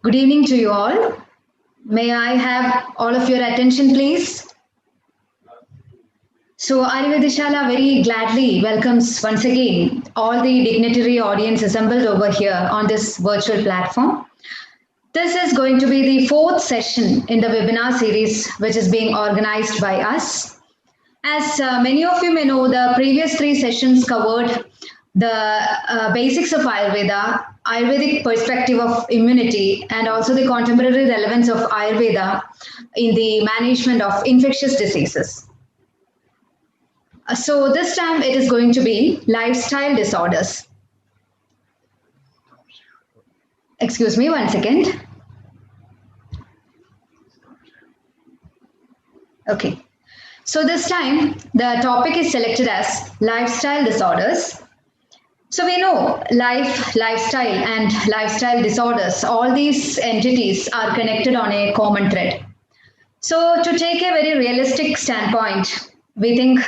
Good evening to you all. May I have all of your attention, please? So, Ayurvedishala very gladly welcomes once again all the dignitary audience assembled over here on this virtual platform. This is going to be the fourth session in the webinar series, which is being organized by us. As many of you may know, the previous three sessions covered the basics of Ayurveda, Ayurvedic perspective of immunity, and also the contemporary relevance of Ayurveda in the management of infectious diseases. So this time it is going to be lifestyle disorders. Excuse me, one second. Okay. So this time the topic is selected as lifestyle disorders. So we know lifestyle, and lifestyle disorders, all these entities are connected on a common thread. So to take a very realistic standpoint, we think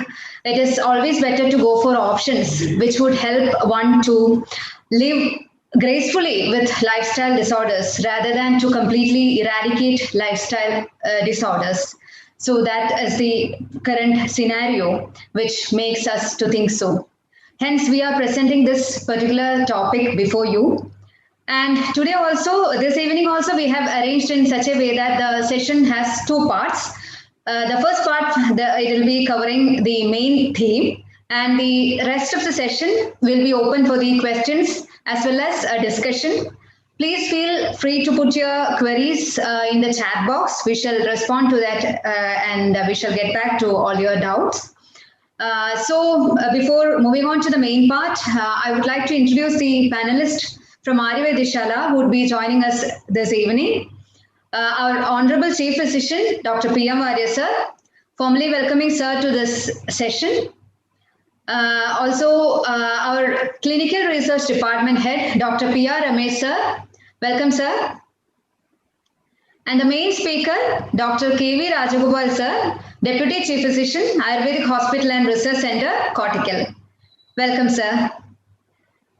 it is always better to go for options which would help one to live gracefully with lifestyle disorders rather than to completely eradicate lifestyle disorders. So that is the current scenario which makes us to think so. Hence, we are presenting this particular topic before you. And today also, this evening also, we have arranged in such a way that the session has two parts. The first part, it will be covering the main theme, and the rest of the session will be open for the questions as well as a discussion. Please feel free to put your queries in the chat box. We shall respond to that and we shall get back to all your doubts. Before moving on to the main part, I would like to introduce the panelist from Ayurvedishala who would be joining us this evening. Our Honorable Chief Physician, Dr. P.M. Varya sir, formally welcoming sir to this session. Our Clinical Research Department Head, Dr. P.R. Ramesh sir. Welcome, sir. And the main speaker, Dr. K.V. Rajagopal sir, Deputy Chief Physician, Ayurvedic Hospital and Research Center, Cortical. Welcome, sir.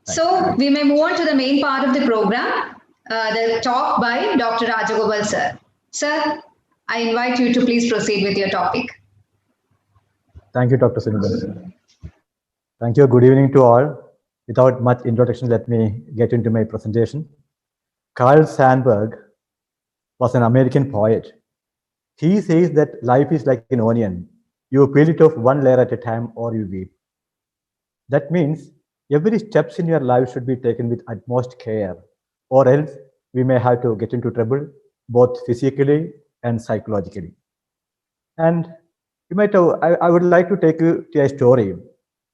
So we may move on to the main part of the program, the talk by Dr. Rajagopal sir. Sir, I invite you to please proceed with your topic. Thank you, Dr. Sunil. Thank you. Good evening to all. Without much introduction, let me get into my presentation. Carl Sandburg was an American poet. He says that life is like an onion. You peel it off one layer at a time or you weep. That means every steps in your life should be taken with utmost care, or else we may have to get into trouble, both physically and psychologically. And you might have, I would like to take you to a story.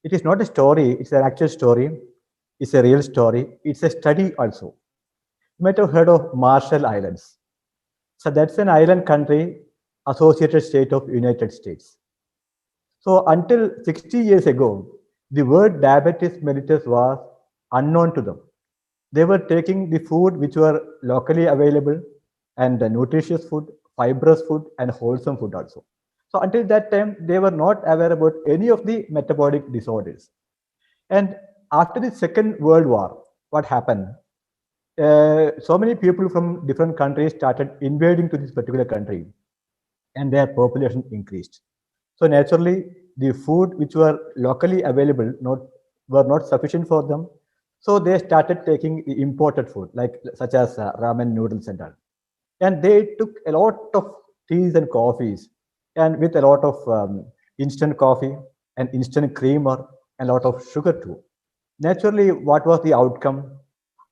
It is not a story, it's an actual story. It's a real story. It's a study also. You might have heard of Marshall Islands. So that's an island country, associated state of United States. So until 60 years ago, the word diabetes mellitus was unknown to them. They were taking the food which were locally available and the nutritious food, fibrous food, and wholesome food also. So until that time, they were not aware about any of the metabolic disorders. And after the Second World War, what happened? So many people from different countries started invading to this particular country, and their population increased. So naturally, the food which were locally available were not sufficient for them. So they started taking the imported food, such as ramen noodles and all. And they took a lot of teas and coffees, and with a lot of instant coffee and instant creamer and a lot of sugar too. Naturally, what was the outcome?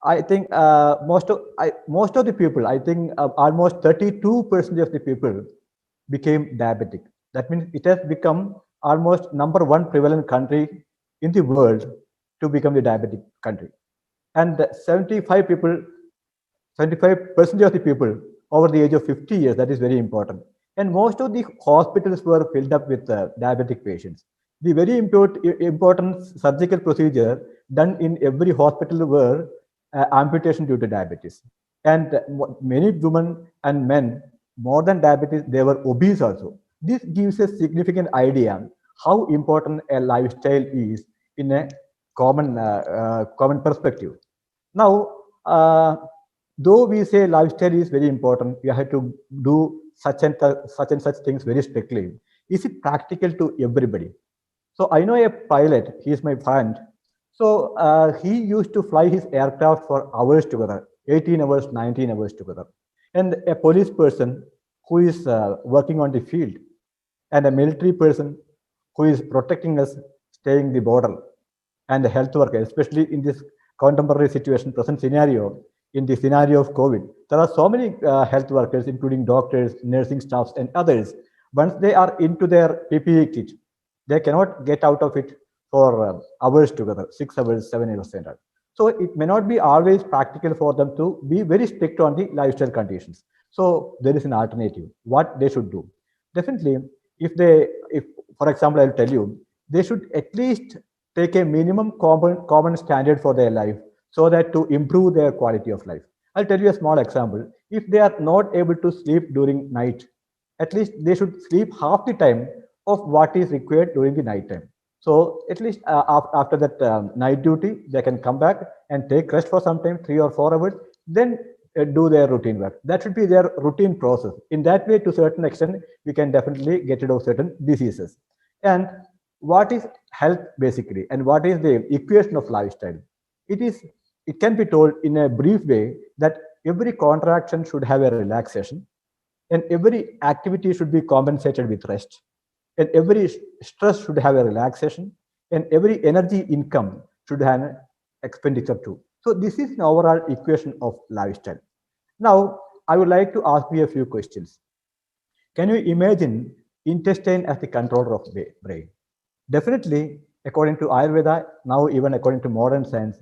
I think most of the people, I think almost 32% of the people became diabetic. That means it has become almost #1 prevalent country in the world to become the diabetic country. And 75% of the people over the age of 50 years, that is very important. And most of the hospitals were filled up with diabetic patients. The very important surgical procedure done in every hospital were amputation due to diabetes. And many women and men, more than diabetes, they were obese also. This gives a significant idea how important a lifestyle is in a common perspective. Now, Though we say lifestyle is very important, we have to do such and such things very strictly. Is it practical to everybody? So I know a pilot, he is my friend. So he used to fly his aircraft for hours together, 18 hours, 19 hours together. And a police person who is working on the field, and a military person who is protecting us, staying the border, and a health worker, especially in this contemporary situation, present scenario, in the scenario of COVID. There are so many health workers, including doctors, nursing staffs, and others. Once they are into their PPE kit, they cannot get out of it for hours together, 6 hours, 7 hours, and all. So it may not be always practical for them to be very strict on the lifestyle conditions. So there is an alternative. What they should do? Definitely, if for example, I'll tell you, they should at least take a minimum common standard for their life so that to improve their quality of life. I'll tell you a small example. If they are not able to sleep during night, at least they should sleep half the time of what is required during the night time. So at least after that night duty, they can come back and take rest for some time, 3 or 4 hours, then do their routine work. That should be their routine process. In that way, to a certain extent, we can definitely get rid of certain diseases. And what is health basically, and what is the equation of lifestyle? It can be told in a brief way that every contraction should have a relaxation, and every activity should be compensated with rest, and every stress should have a relaxation, and every energy income should have an expenditure too. So this is an overall equation of lifestyle. Now, I would like to ask you a few questions. Can you imagine intestine as the controller of the brain? Definitely, according to Ayurveda, now even according to modern science,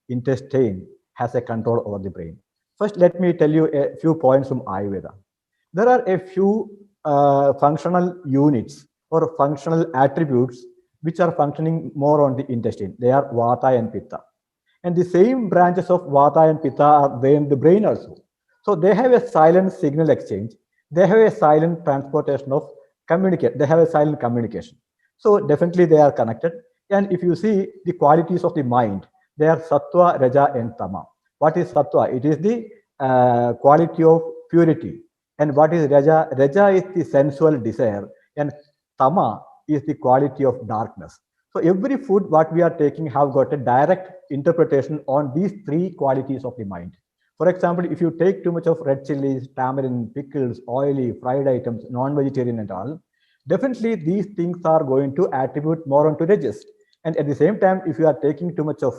intestine has a control over the brain. First, let me tell you a few points from Ayurveda. There are a few functional units or functional attributes which are functioning more on the intestine. They are Vata and Pitta. And the same branches of Vata and Pitta are there in the brain also. So they have a silent signal exchange. They have a silent transportation of communicate. They have a silent communication. So definitely they are connected. And if you see the qualities of the mind, they are Sattva, Raja, and Tama. What is Sattva? It is the quality of purity. And what is Raja? Raja is the sensual desire. And Tama is the quality of darkness. So every food what we are taking have got a direct interpretation on these three qualities of the mind. For example, if you take too much of red chilies, tamarind, pickles, oily, fried items, non-vegetarian and all, definitely these things are going to attribute more onto rajas. And at the same time, if you are taking too much of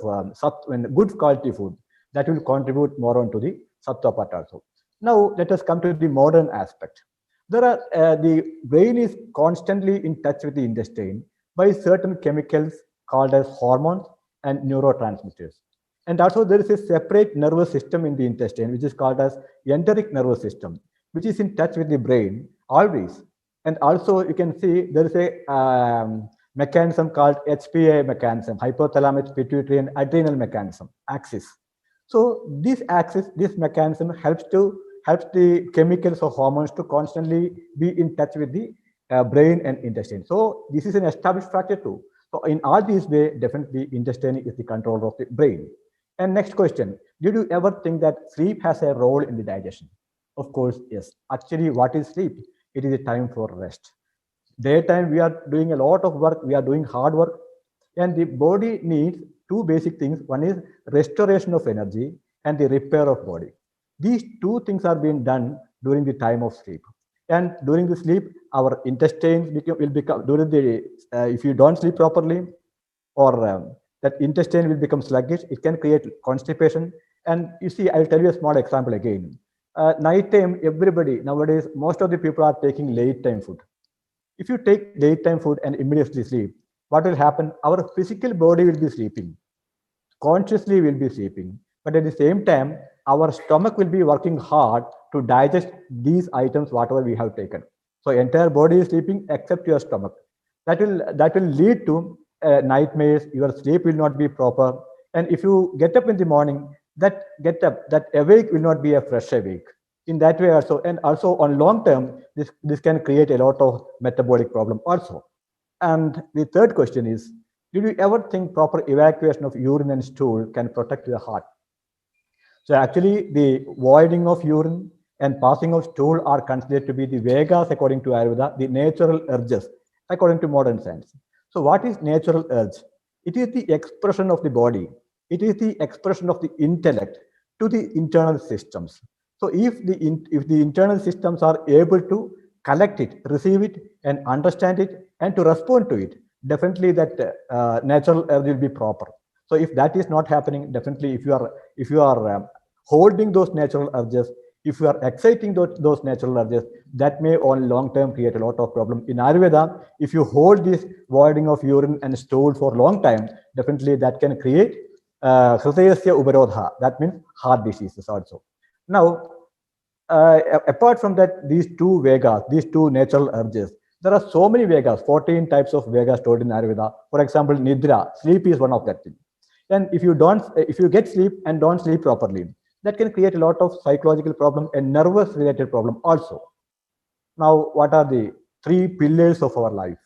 good quality food, that will contribute more onto the sattva part also. Now, let us come to the modern aspect. The brain is constantly in touch with the intestine by certain chemicals called as hormones and neurotransmitters. And also there is a separate nervous system in the intestine, which is called as enteric nervous system, which is in touch with the brain always. And also you can see there is a mechanism called HPA mechanism, hypothalamus, pituitary, and adrenal mechanism, axis. So this axis, this mechanism helps the chemicals or hormones to constantly be in touch with the brain and intestine. So this is an established factor too. So in all these ways, definitely intestine is the controller of the brain. And next question, did you ever think that sleep has a role in the digestion? Of course, yes. Actually, what is sleep? It is a time for rest. Daytime, we are doing a lot of work. We are doing hard work. And the body needs two basic things. One is restoration of energy and the repair of body. These two things are being done during the time of sleep. And during the sleep, our intestines will become, during the, if you don't sleep properly, or that intestine will become sluggish, it can create constipation. And you see, I'll tell you a small example again. Night time, everybody, nowadays, most of the people are taking late time food. If you take late time food and immediately sleep, what will happen? Our physical body will be sleeping. Consciously will be sleeping. But at the same time, our stomach will be working hard to digest these items, whatever we have taken. So entire body is sleeping except your stomach. That will lead to nightmares. Your sleep will not be proper. And if you get up in the morning, that awake will not be a fresh awake. In that way also, and also on long term, this can create a lot of metabolic problem also. And the third question is, did you ever think proper evacuation of urine and stool can protect the heart? So actually the voiding of urine and passing of stool are considered to be the Vegas according to Ayurveda, the natural urges according to modern science. So what is natural urge? It is the expression of the body. It is the expression of the intellect to the internal systems. So if the internal systems are able to collect it, receive it, and understand it, and to respond to it, definitely that natural urge will be proper. So if that is not happening, definitely if you are holding those natural urges, if you are exciting those natural urges, that may on long term create a lot of problem. In Ayurveda, if you hold this voiding of urine and stool for a long time, definitely that can create hridayasya uparodha. That means heart diseases also. Now, apart from that, these two Vegas, these two natural urges, there are so many Vegas, 14 types of Vegas stored in Ayurveda. For example, Nidra, sleep is one of that thing. And if you get sleep and don't sleep properly, that can create a lot of psychological problem and nervous related problem also. Now, what are the three pillars of our life?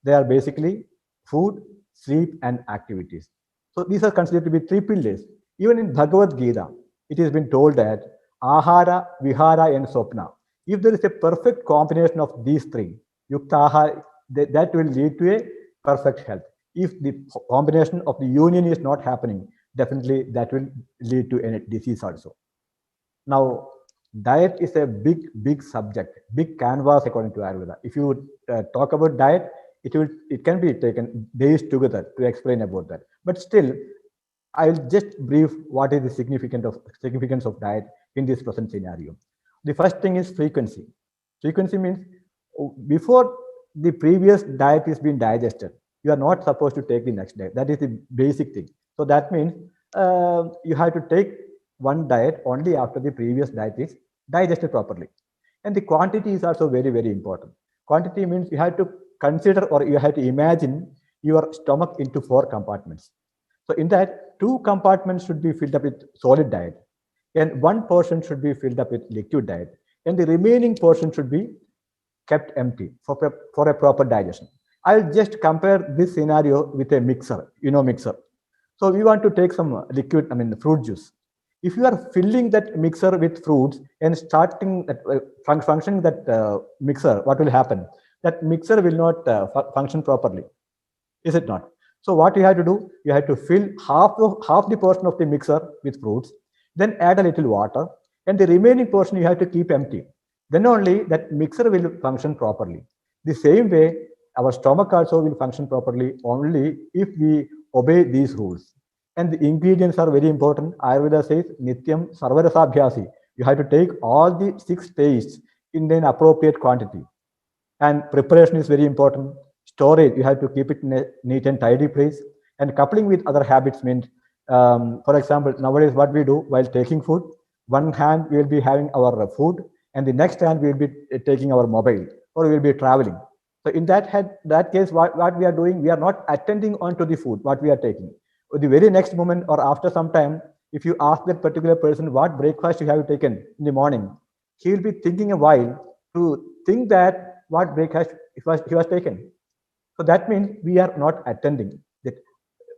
They are basically food, sleep, and activities. So these are considered to be three pillars. Even in Bhagavad Gita, it has been told that ahara, vihara, and sopna. If there is a perfect combination of these three, yukta that will lead to a perfect health. If the combination of the union is not happening, definitely that will lead to a disease also. Now, diet is a big subject, big canvas according to Ayurveda. If you talk about diet, it can be taken days together to explain about that. But still, I'll just brief what is the significance of diet in this present scenario. The first thing is frequency. Frequency means before the previous diet is being digested, you are not supposed to take the next diet. That is the basic thing. So that means you have to take one diet only after the previous diet is digested properly. And the quantity is also very important. Quantity means you have to consider or you have to imagine your stomach into 4 compartments. So in that, 2 compartments should be filled up with solid diet, and 1 portion should be filled up with liquid diet, and the remaining portion should be kept empty for a proper digestion. I'll just compare this scenario with a mixer, mixer. So we want to take some liquid, fruit juice. If you are filling that mixer with fruits and starting functioning that mixer, what will happen? That mixer will not function properly, is it not? So what you have to do, you have to fill half the portion of the mixer with fruits, then add a little water, and the remaining portion you have to keep empty. Then only that mixer will function properly. The same way, our stomach also will function properly only if we obey these rules. And the ingredients are very important. Ayurveda says, Nityam Sarvarasabhyasi. You have to take all the 6 tastes in an appropriate quantity. And preparation is very important. Storage, you have to keep it in a neat and tidy place. And coupling with other habits means, for example, nowadays what we do while taking food, one hand we will be having our food, and the next hand we will be taking our mobile, or we will be traveling. So in that case, what we are doing, we are not attending on to the food, what we are taking. The very next moment or after some time, if you ask that particular person what breakfast you have taken in the morning, he will be thinking a while to think that what breakfast he was taken. So that means we are not attending. That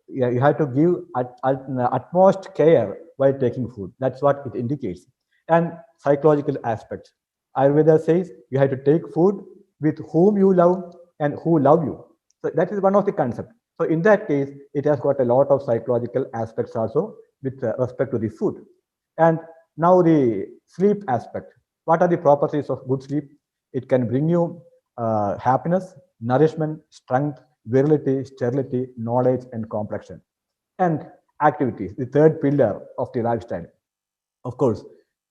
you have to give utmost care while taking food. That's what it indicates. And psychological aspects. Ayurveda says you have to take food with whom you love and who love you. So that is one of the concepts. So in that case, it has got a lot of psychological aspects also with respect to the food. And now the sleep aspect. What are the properties of good sleep? It can bring you happiness, nourishment, strength, virility, sterility, knowledge, and complexion. And activities, the third pillar of the lifestyle. Of course,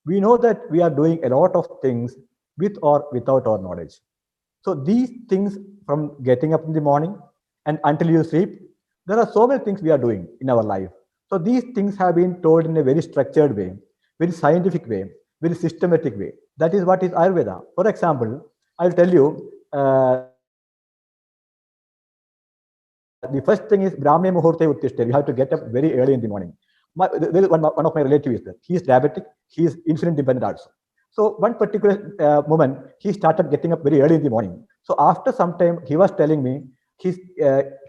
we know that we are doing a lot of things with or without our knowledge. So these things, from getting up in the morning and until you sleep, there are so many things we are doing in our life. So these things have been told in a very structured way, very scientific way, very systematic way. That is what is Ayurveda. For example, I'll tell you, the first thing is Brahme Muhurte Uttishte. You have to get up very early in the morning. There is one of my relatives there. He is diabetic. He is insulin dependent also. So one particular moment, he started getting up very early in the morning. So after some time, he was telling me his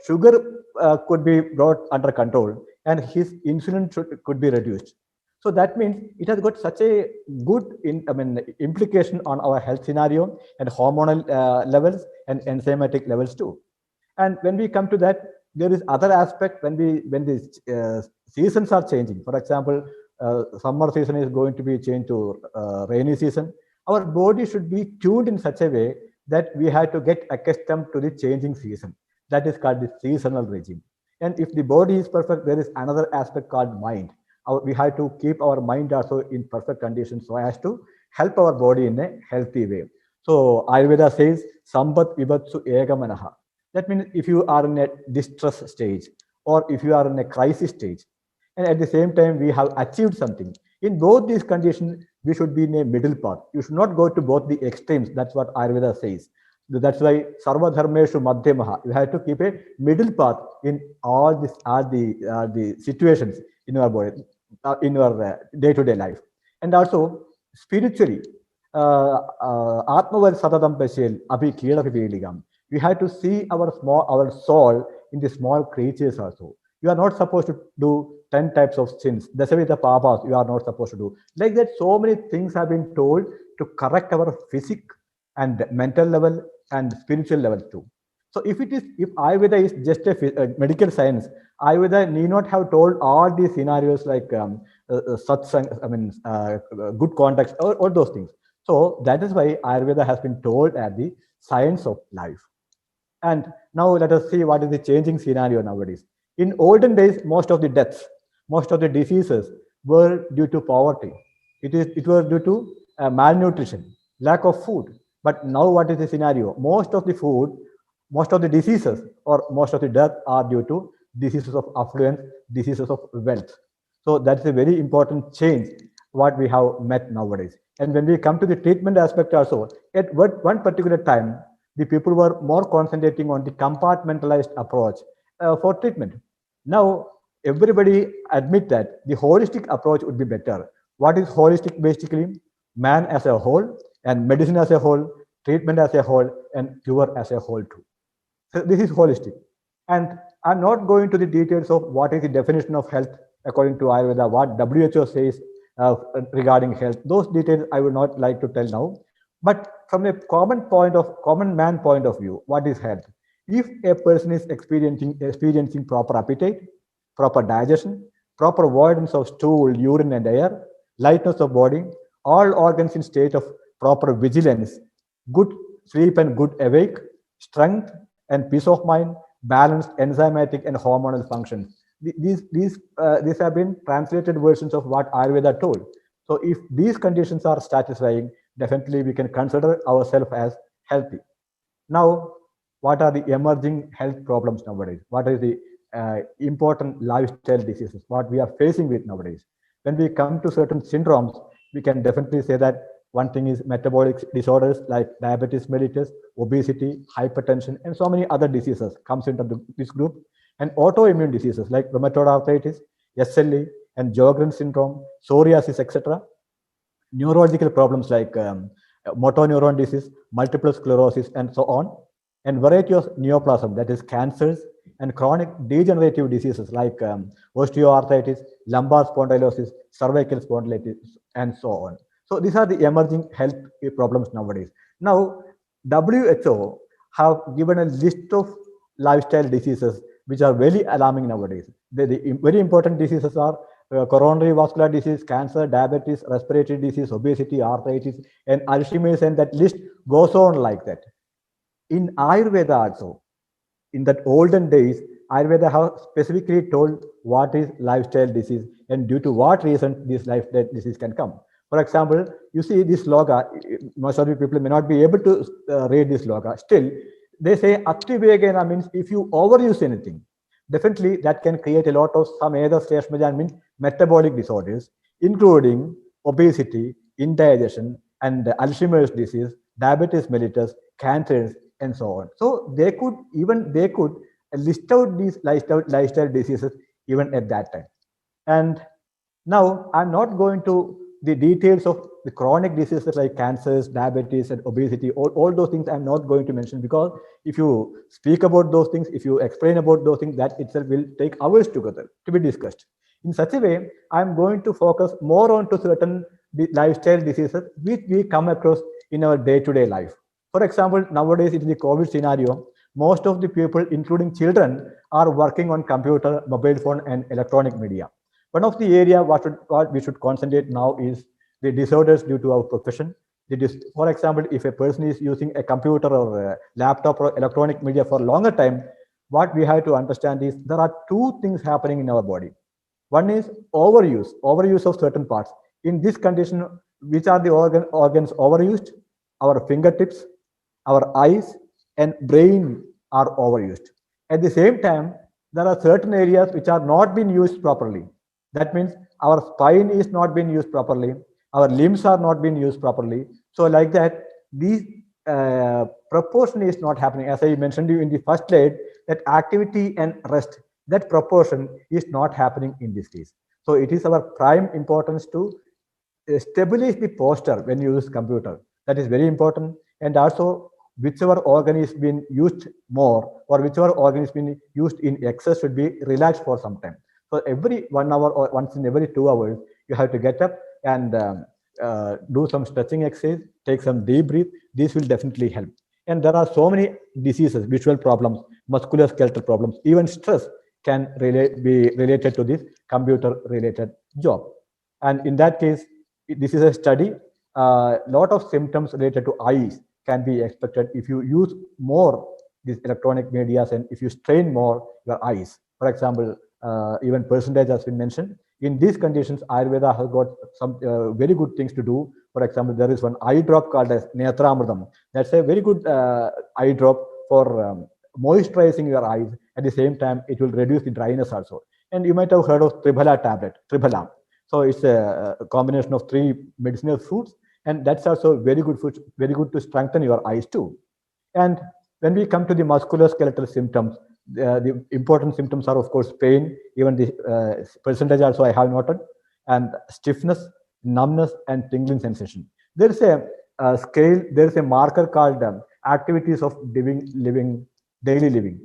sugar could be brought under control and his insulin could be reduced. So that means it has got such a good implication on our health scenario and hormonal levels and enzymatic levels too. And when we come to that, there is other aspect when the seasons are changing. For example, summer season is going to be changed to rainy season. Our body should be tuned in such a way that we have to get accustomed to the changing season. That is called the seasonal regime. And if the body is perfect, there is another aspect called mind. We have to keep our mind also in perfect condition so as to help our body in a healthy way. So Ayurveda says, Sambat Vibatsu Egamanaha. That means if you are in a distress stage or if you are in a crisis stage, and at the same time we have achieved something. In both these conditions, we should be in a middle path. You should not go to both the extremes. That's what Ayurveda says. That's why Sarva Dharmeshu Madhyamaha. You have to keep a middle path in all the situations in your body, in your day-to-day life. And also spiritually, Atmavar Sadadam Peshel, Abhi Kira Viligam. We have to see our soul in the small creatures also. You are not supposed to do 10 types of sins. That's why the papas you are not supposed to do. Like that, so many things have been told to correct our physic and mental level and spiritual level too. So if Ayurveda is just a medical science, Ayurveda need not have told all these scenarios like satsang, good context, or all those things. So that is why Ayurveda has been told as the science of life. And now let us see what is the changing scenario nowadays. In olden days, most of the deaths, most of the diseases were due to poverty. It was due to malnutrition, lack of food. But now what is the scenario? Most of the food, most of the diseases, or most of the death are due to diseases of affluence, diseases of wealth. So that's a very important change what we have met nowadays. And when we come to the treatment aspect also, at one particular time, the people were more concentrating on the compartmentalized approach for treatment. Now, everybody admit that the holistic approach would be better. What is holistic basically? Man as a whole and medicine as a whole, treatment as a whole, and cure as a whole too. So this is holistic. And I'm not going to the details of what is the definition of health according to Ayurveda, what WHO says regarding health. Those details I would not like to tell now. But from a common man point of view, what is health? If a person is experiencing proper appetite, proper digestion, proper avoidance of stool, urine, and air, lightness of body, all organs in state of proper vigilance, good sleep and good awake, strength and peace of mind, balanced enzymatic and hormonal functions. These have been translated versions of what Ayurveda told. So if these conditions are satisfying, definitely we can consider ourselves as healthy. Now, what are the emerging health problems nowadays? What are the important lifestyle diseases, what we are facing with nowadays? When we come to certain syndromes, we can definitely say that one thing is metabolic disorders like diabetes mellitus, obesity, hypertension, and so many other diseases comes into this group. And autoimmune diseases like rheumatoid arthritis, SLE, and Sjogren's syndrome, psoriasis, etc. Neurological problems like motor neuron disease, multiple sclerosis, and so on. And variety of neoplasm, that is cancers, and chronic degenerative diseases like osteoarthritis, lumbar spondylosis, cervical spondylitis, and so on. So these are the emerging health problems nowadays. Now, WHO have given a list of lifestyle diseases which are very alarming nowadays. The very important diseases are coronary vascular disease, cancer, diabetes, respiratory disease, obesity, arthritis, and Alzheimer's, and that list goes on like that. In Ayurveda also, in that olden days, Ayurveda have specifically told what is lifestyle disease and due to what reason this lifestyle disease can come. For example, you see this logo, most of the people may not be able to read this logo. Still, they say Ativegana means if you overuse anything, definitely that can create a lot of some other means metabolic disorders, including obesity, indigestion, and Alzheimer's disease, diabetes mellitus, cancers, and so on. So they could list out these lifestyle diseases even at that time. And now I'm not going to the details of the chronic diseases like cancers, diabetes, and obesity. All those things I'm not going to mention, because if you speak about those things, if you explain about those things, that itself will take hours together to be discussed. In such a way, I'm going to focus more on to certain lifestyle diseases which we come across in our day-to-day life. For example, nowadays in the COVID scenario, most of the people, including children, are working on computer, mobile phone, and electronic media. One of the area what we should concentrate now is the disorders due to our profession. For example, if a person is using a computer or a laptop or electronic media for a longer time, what we have to understand is there are two things happening in our body. One is overuse of certain parts. In this condition, which are the organs overused? Our fingertips, our eyes, and brain are overused. At the same time, there are certain areas which are not being used properly. That means our spine is not being used properly, our limbs are not being used properly. So like that, these proportion is not happening. As I mentioned to you in the first slide, that activity and rest, that proportion is not happening in this case. So it is our prime importance to establish the posture when you use computer. That is very important. And also, whichever organ is being used more or whichever organ is being used in excess should be relaxed for some time. So every 1 hour or once in every 2 hours, you have to get up and do some stretching exercise, take some deep breath. This will definitely help. And there are so many diseases, visual problems, musculoskeletal problems, even stress can be related to this computer-related job. And in that case, this is a study. Lot of symptoms related to eyes can be expected if you use more these electronic medias and if you strain more your eyes. For example, even percentage has been mentioned. In these conditions, Ayurveda has got some very good things to do. For example, there is one eye drop called as Netramridam. That's a very good eye drop for moisturizing your eyes. At the same time, it will reduce the dryness also. And you might have heard of Tribhala tablet, Tribhala. So it's a combination of 3 medicinal fruits, and that's also very good food, very good to strengthen your eyes too. And when we come to the musculoskeletal symptoms, the important symptoms are of course pain, even the percentage also I have noted, and stiffness, numbness, and tingling sensation. There is a scale, there is a marker called activities of daily living.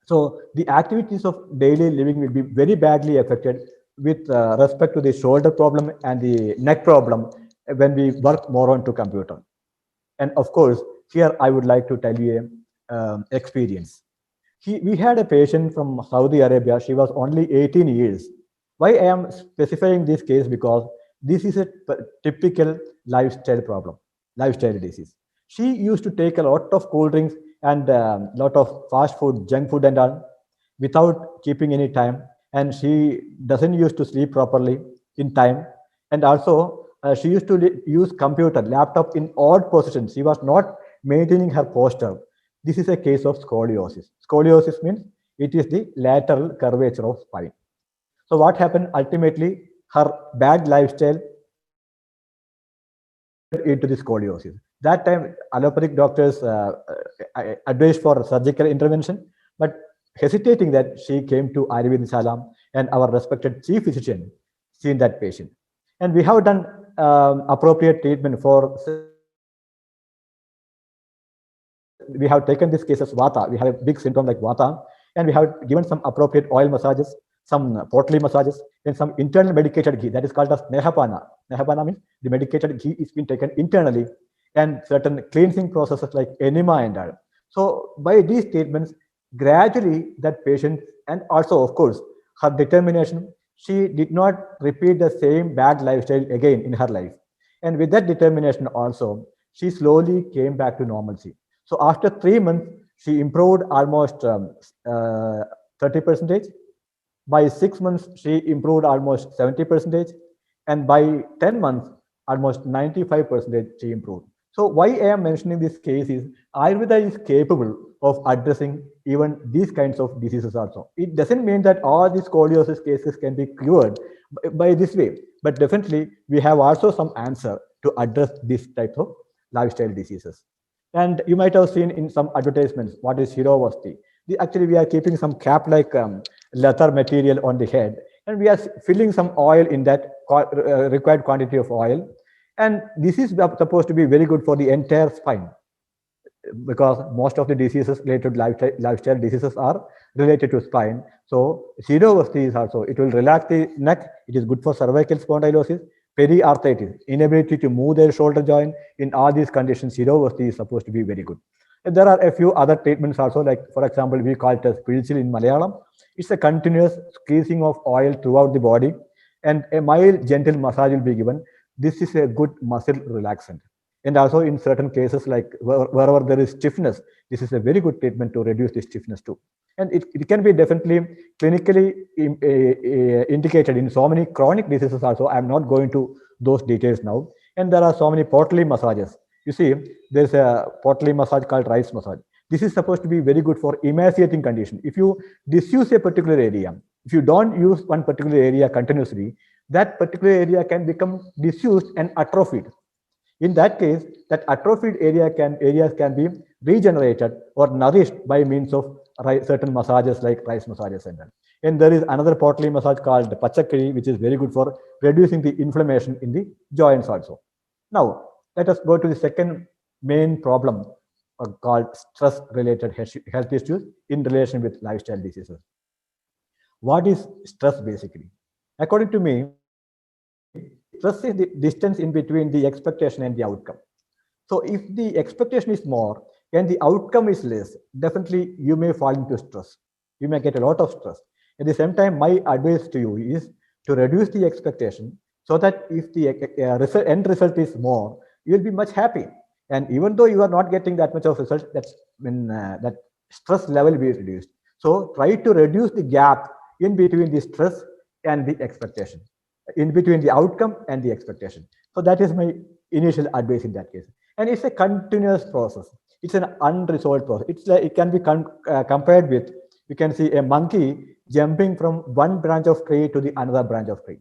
So the activities of daily living will be very badly affected with respect to the shoulder problem and the neck problem when we work more onto computer. And of course, here I would like to tell you an experience. We had a patient from Saudi Arabia. She was only 18 years. Why I am specifying this case? Because this is a typical lifestyle problem, lifestyle disease. She used to take a lot of cool drinks and a lot of fast food, junk food and all without keeping any time. And she doesn't used to sleep properly in time. And also she used to use computer, laptop in odd positions. She was not maintaining her posture. This is a case of scoliosis. Scoliosis means it is the lateral curvature of spine. So what happened ultimately? Her bad lifestyle into the scoliosis. That time, allopathic doctors advised for surgical intervention, but hesitating that, she came to Ayurveda Salam and our respected chief physician seen that patient. And we have done appropriate treatment for. We have taken this case as Vata. We have a big symptom like Vata, and we have given some appropriate oil massages, some pottery massages, and some internal medicated ghee that is called as Nehapana. Nehapana means the medicated ghee is being taken internally, and certain cleansing processes like enema and all. So by these treatments, gradually that patient, and also of course her determination, she did not repeat the same bad lifestyle again in her life. And with that determination also, she slowly came back to normalcy. So after 3 months, she improved almost 30%. By 6 months, she improved almost 70%. And by 10 months, almost 95% she improved. So why I am mentioning this case is Ayurveda is capable of addressing even these kinds of diseases also. It doesn't mean that all these scoliosis cases can be cured by this way, but definitely we have also some answer to address this type of lifestyle diseases. And you might have seen in some advertisements, what is Shirovasti? Actually, we are keeping some cap-like leather material on the head, and we are filling some oil in that required quantity of oil. And this is supposed to be very good for the entire spine. because most of the diseases related to lifestyle diseases are related to spine. So pseudovasty is also, it will relax the neck. It is good for cervical spondylosis, periarthritis, inability to move their shoulder joint. In all these conditions, pseudovasty is supposed to be very good. And there are a few other treatments also, like for example, we call it as pilchil in Malayalam. It's a continuous squeezing of oil throughout the body, and a mild gentle massage will be given. This is a good muscle relaxant. And also in certain cases, like wherever there is stiffness, this is a very good treatment to reduce the stiffness too. And it can be definitely clinically indicated in so many chronic diseases also. I'm not going to those details now. And there are so many Potli massages. You see, there's a Potli massage called rice massage. This is supposed to be very good for emaciating condition. If you disuse a particular area, if you don't use one particular area continuously, that particular area can become disused and atrophied. In that case, that atrophied areas can be regenerated or nourished by means of certain massages like rice massages and that. And there is another Potli massage called Pachakari, which is very good for reducing the inflammation in the joints also. Now, let us go to the second main problem called stress-related health issues in relation with lifestyle diseases. What is stress basically? According to me, stress is the distance in between the expectation and the outcome. So if the expectation is more and the outcome is less, definitely you may fall into stress. You may get a lot of stress. At the same time, my advice to you is to reduce the expectation so that if the end result is more, you will be much happy. And even though you are not getting that much of result, that's when that stress level will be reduced. So try to reduce the gap in between the stress and the expectation, in between the outcome and the expectation. So that is my initial advice in that case. And it's a continuous process. It's an unresolved process. It's like, it can be compared with, you can see a monkey jumping from one branch of tree to the another branch of tree.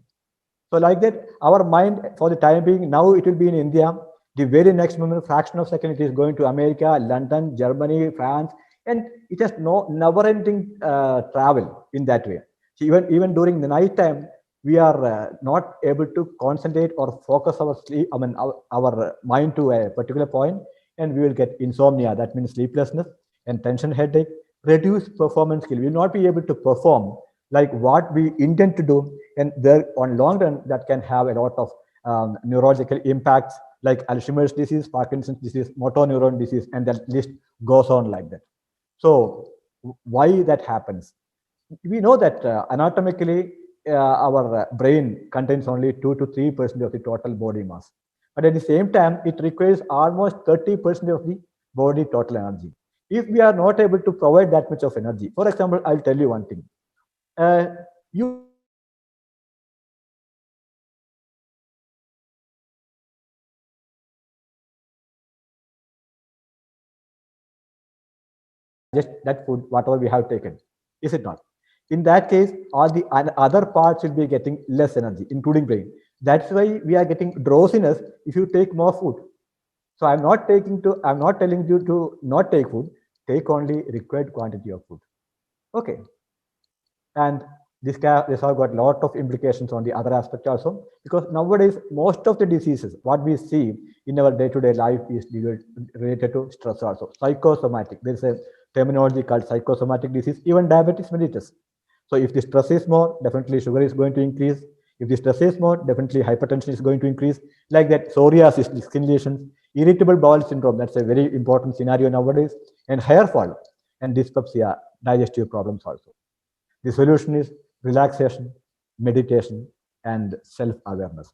So like that, our mind for the time being, now it will be in India. The very next moment, fraction of a second, it is going to America, London, Germany, France, and it has no never-ending travel in that way. So even during the night time, we are not able to concentrate or focus our mind to a particular point, and we will get insomnia. That means sleeplessness and tension headache, reduced performance skill. We will not be able to perform like what we intend to do, and there on long run that can have a lot of neurological impacts like Alzheimer's disease, Parkinson's disease, motor neuron disease, and that list goes on like that. So why that happens? We know that anatomically our brain contains only 2 to 3% of the total body mass. But at the same time, it requires almost 30% of the body total energy. If we are not able to provide that much of energy, for example, I'll tell you one thing. You just that food, whatever we have taken, is it not? In that case, all the other parts will be getting less energy, including brain. That's why we are getting drowsiness if you take more food. So I'm not telling you to not take food, take only required quantity of food. Okay. And this has got a lot of implications on the other aspect also, because nowadays, most of the diseases, what we see in our day-to-day life is related to stress also. Psychosomatic, there's a terminology called psychosomatic disease, even diabetes mellitus. So if the stress is more, definitely sugar is going to increase. If the stress is more, definitely hypertension is going to increase. Like that, psoriasis, skin lesions, irritable bowel syndrome, that's a very important scenario nowadays, and hair fall, and dyspepsia, digestive problems also. The solution is relaxation, meditation, and self-awareness.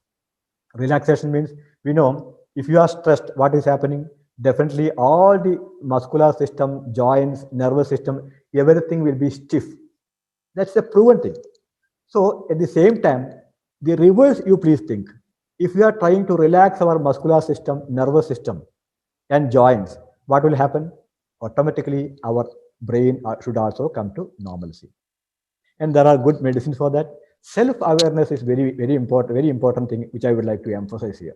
Relaxation means, we know if you are stressed, what is happening? Definitely all the muscular system, joints, nervous system, everything will be stiff. That's a proven thing. So at the same time, the reverse you please think. If we are trying to relax our muscular system, nervous system, and joints, what will happen? Automatically, our brain should also come to normalcy. And there are good medicines for that. Self-awareness is very important thing, which I would like to emphasize here.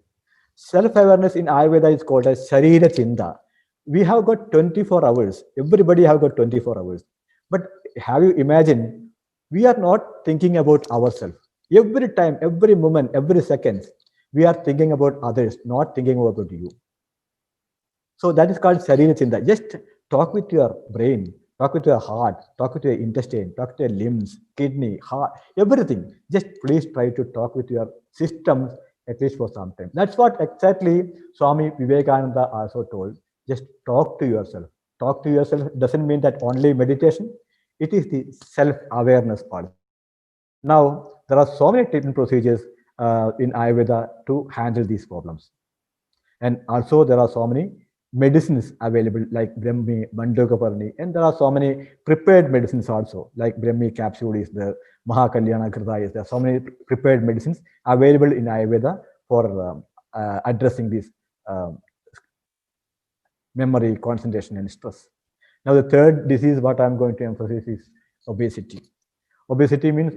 Self-awareness in Ayurveda is called as Sharira Chinta. We have got 24 hours. Everybody have got 24 hours. But have you imagined, we are not thinking about ourselves. Every time, every moment, every second, we are thinking about others, not thinking about you. So that is called Sharira Chinta. Just talk with your brain, talk with your heart, talk with your intestine, talk with your limbs, kidney, heart, everything. Just please try to talk with your systems at least for some time. That's what exactly Swami Vivekananda also told. Just talk to yourself. Talk to yourself doesn't mean that only meditation. It is the self-awareness part. Now, there are so many treatment procedures in Ayurveda to handle these problems. And also there are so many medicines available like Brahmi, Mandokaparni, and there are so many prepared medicines also like Brahmi capsule is there, Mahakalyana Krita is there. So many prepared medicines available in Ayurveda for addressing this um, memory, concentration, and stress. Now the third disease what I'm going to emphasize is obesity. Obesity means,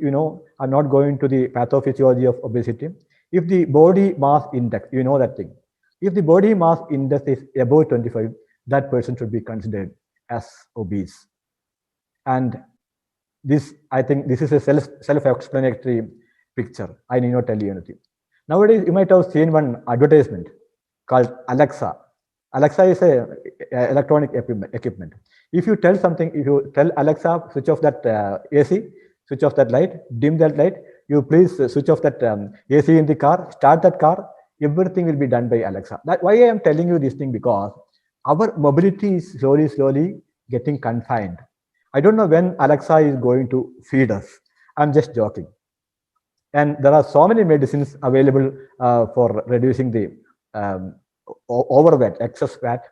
I'm not going to the pathophysiology of obesity. If the body mass index, you know that thing. If the body mass index is above 25, that person should be considered as obese. And this, I think this is a self-explanatory picture. I need not tell you anything. Nowadays, you might have seen one advertisement called Alexa. Alexa is a electronic equipment. If you tell something, if you tell Alexa, switch off that AC, switch off that light, dim that light, you please switch off that AC in the car, start that car, everything will be done by Alexa. That why I am telling you this thing, because our mobility is slowly getting confined. I don't know when Alexa is going to feed us. I'm just joking. And there are so many medicines available for reducing the overweight, excess fat,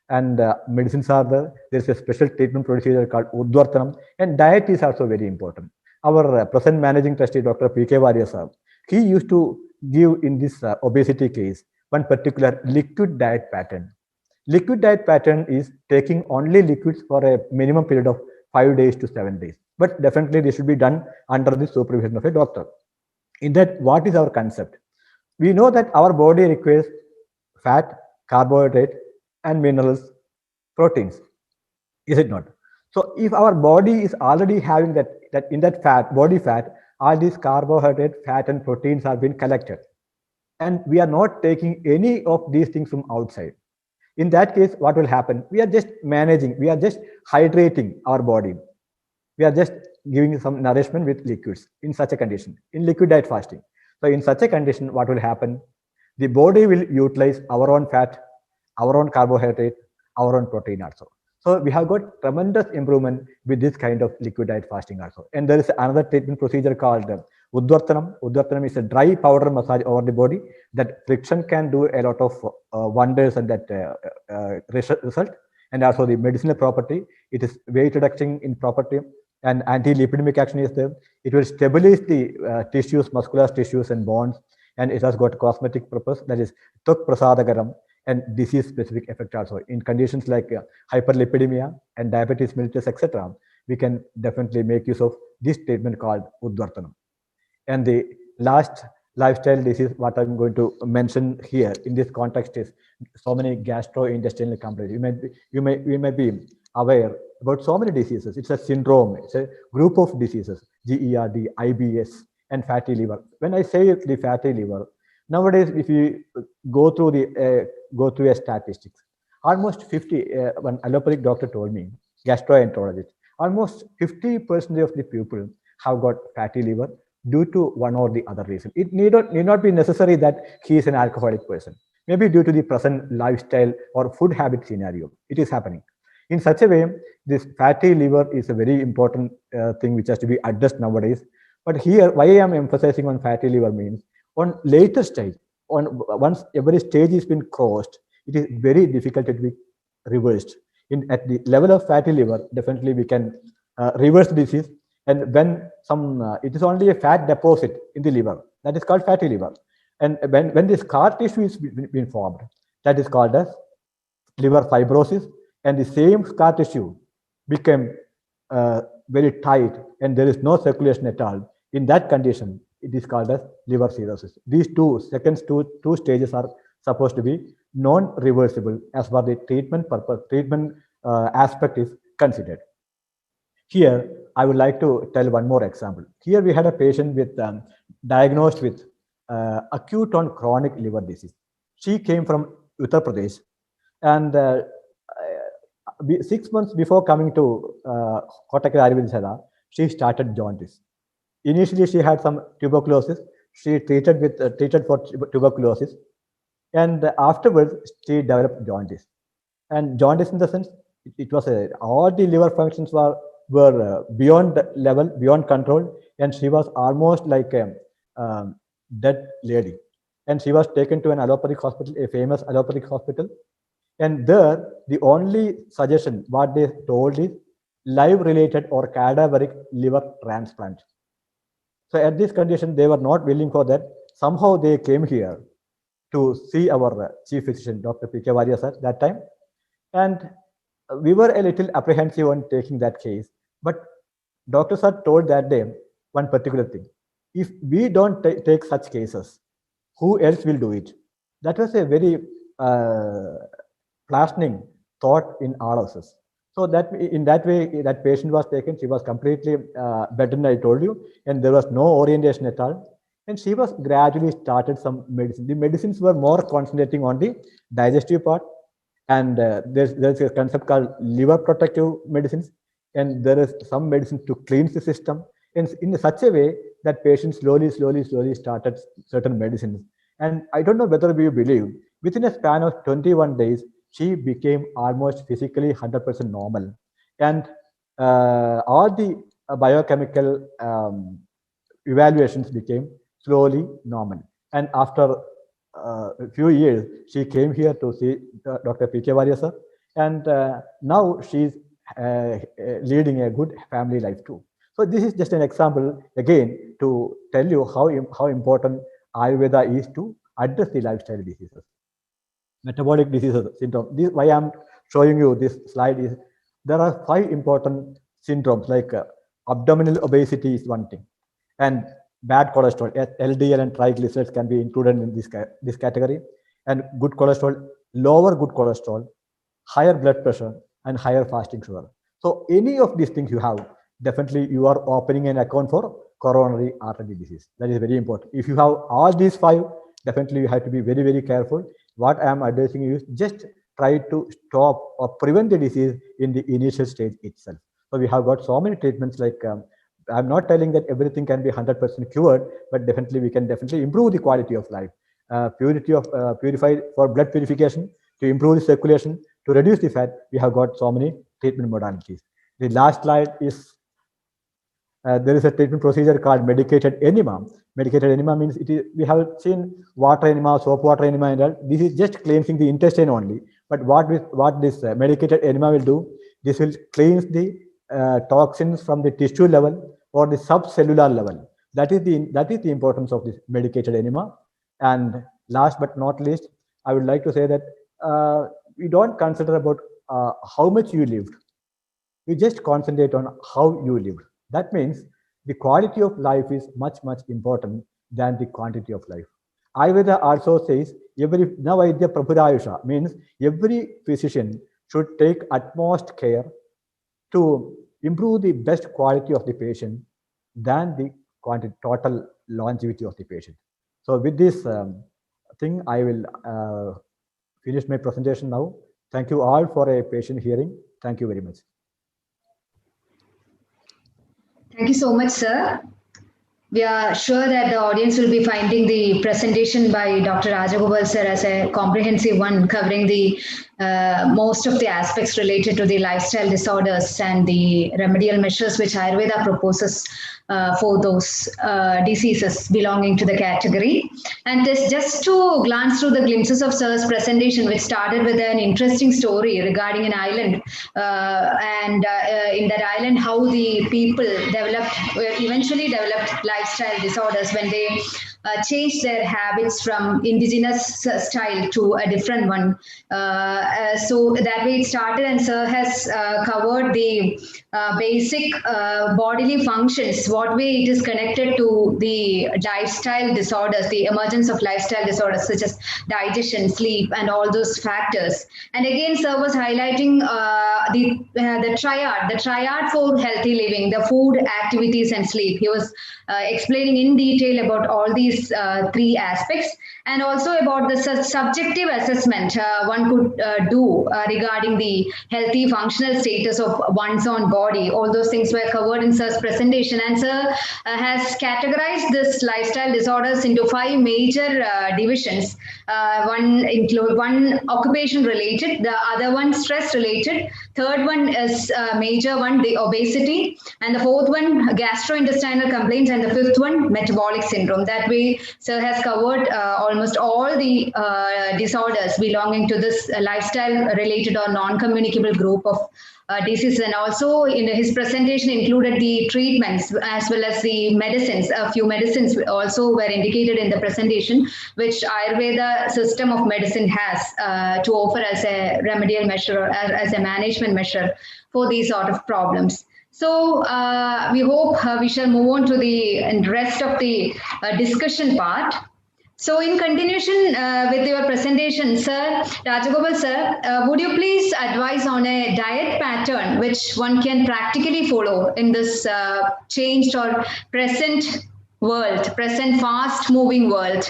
and medicines are there. There's a special treatment procedure called Udvartanam, and diet is also very important. Our present managing trustee, Dr. P.K. Varia sir, he used to give in this obesity case one particular liquid diet pattern. Liquid diet pattern is taking only liquids for a minimum period of 5 days to 7 days. But definitely this should be done under the supervision of a doctor. In that, what is our concept? We know that our body requires fat, carbohydrate, and minerals, proteins. Is it not? So if our body is already having that in that fat, body fat, all these carbohydrate, fat, and proteins are being collected. And we are not taking any of these things from outside. In that case, what will happen? We are just managing, we are just hydrating our body. We are just giving some nourishment with liquids in such a condition, in liquid diet fasting. So in such a condition, what will happen? The body will utilize our own fat, our own carbohydrate, our own protein also. So we have got tremendous improvement with this kind of liquid diet fasting also. And there is another treatment procedure called Udvartanam. Udvartanam is a dry powder massage over the body. That friction can do a lot of wonders and that result. And also the medicinal property. It is weight reduction in property, and anti-lipidemic action is there. It will stabilize the tissues, muscular tissues and bones. And it has got cosmetic purpose, that is Tuk Prasadagaram, and disease specific effect also. In conditions like hyperlipidemia and diabetes mellitus, etc., we can definitely make use of this treatment called Udvartanam. And the last lifestyle disease, what I'm going to mention here in this context is so many gastrointestinal complaints. You may be aware about so many diseases. It's a syndrome. It's a group of diseases: GERD, IBS, and fatty liver. When I say the fatty liver, nowadays, if you go through a statistics, almost 50. One allopathic doctor told me, gastroenterologist, almost 50% of the people have got fatty liver due to one or the other reason. It need not be necessary that he is an alcoholic person. Maybe due to the present lifestyle or food habit scenario, it is happening. In such a way, this fatty liver is a very important thing which has to be addressed nowadays. But here, why I am emphasizing on fatty liver means, on later stage, once every stage has been crossed, it is very difficult to be reversed. At the level of fatty liver, definitely we can reverse the disease. And when it is only a fat deposit in the liver, that is called fatty liver. And when this scar tissue is being formed, that is called as liver fibrosis. And the same scar tissue became very tight and there is no circulation at all. In that condition, it is called as liver cirrhosis. These two stages are supposed to be non-reversible as far the treatment purpose, aspect is considered. Here, I would like to tell one more example. Here we had a patient with diagnosed with acute on chronic liver disease. She came from Uttar Pradesh, And 6 months before coming to Kottakkal Ayurveda, she started jaundice. Initially, she had some tuberculosis. She treated for tuberculosis, and afterwards she developed jaundice. And jaundice, in the sense, it was all the liver functions were beyond level, beyond control, and she was almost like a dead lady. And she was taken to an allopathic hospital, a famous allopathic hospital. And there, the only suggestion what they told is live-related or cadaveric liver transplant. So at this condition, they were not willing for that. Somehow they came here to see our chief physician, Dr. P.K. Varia sir, that time. And we were a little apprehensive on taking that case. But Dr. Sir told that day one particular thing. If we don't take such cases, who else will do it? That was a very plastering thought in all of us. So that in that way, that patient was taken. She was completely bedridden, I told you, and there was no orientation at all. And she was gradually started some medicine. The medicines were more concentrating on the digestive part. And there's a concept called liver protective medicines. And there is some medicine to cleanse the system. And in such a way that patient slowly started certain medicines. And I don't know whether you believe, within a span of 21 days, she became almost physically 100% normal. And all the biochemical evaluations became slowly normal. And after a few years, she came here to see Dr. P.K. Varia sir. And now she's leading a good family life too. So this is just an example, again, to tell you how important Ayurveda is to address the lifestyle diseases. Metabolic diseases, syndrome. This, why I'm showing you this slide is, there are 5 important syndromes, like abdominal obesity is one thing, and bad cholesterol, LDL and triglycerides can be included in this category, and good cholesterol, lower good cholesterol, higher blood pressure, and higher fasting sugar. So any of these things you have, definitely you are opening an account for coronary artery disease. That is very important. If you have all these 5, definitely you have to be very careful. What I am advising you is just try to stop or prevent the disease in the initial stage itself. So we have got so many treatments, like I'm not telling that everything can be 100% cured, but definitely we can improve the quality of life. Purify for blood purification, to improve the circulation, to reduce the fat. We have got so many treatment modalities. The last slide is, there is a treatment procedure called medicated enema. Medicated enema means we have seen water enema, soap water enema, and all. This is just cleansing the intestine only. But what this medicated enema will do, this will cleanse the toxins from the tissue level or the subcellular level. That is the importance of this medicated enema. And last but not least, I would like to say that we don't consider about how much you lived. We just concentrate on how you lived. That means the quality of life is much important than the quantity of life. Ayurveda also says Navaidya Prabhudayusha, means every physician should take utmost care to improve the best quality of the patient than the total longevity of the patient. So with this thing, I will finish my presentation now. Thank you all for a patient hearing. Thank you very much. Thank you so much, sir. We are sure that the audience will be finding the presentation by Dr. Rajagopal sir as a comprehensive one, covering the most of the aspects related to the lifestyle disorders and the remedial measures which Ayurveda proposes for those diseases belonging to the category. And just to glance through the glimpses of sir's presentation, which started with an interesting story regarding an island, and in that island, how the people eventually developed lifestyle disorders when they changed their habits from indigenous style to a different one. So that way it started, and sir has covered the basic bodily functions, what way it is connected to the lifestyle disorders, the emergence of lifestyle disorders such as digestion, sleep, and all those factors. And again, sir was highlighting the triad for healthy living, the food, activities, and sleep. He was explaining in detail about all these these three aspects, and also about the subjective assessment one could do regarding the healthy functional status of one's own body. All those things were covered in Sir's presentation, and Sir has categorized this lifestyle disorders into 5 major divisions. One occupation related, the other one stress related, third one is major one, the obesity, and the fourth one gastrointestinal complaints, and the fifth one metabolic syndrome. That way Sir has covered almost all the disorders belonging to this lifestyle related or non-communicable group of diseases. And also in his presentation included the treatments as well as the medicines. A few medicines also were indicated in the presentation, which Ayurveda system of medicine has to offer as a remedial measure or as a management measure for these sort of problems. So we hope we shall move on to the rest of the discussion part. So in continuation with your presentation, Sir, Rajagopal Sir, would you please advise on a diet pattern which one can practically follow in this changed or present world, present fast-moving world?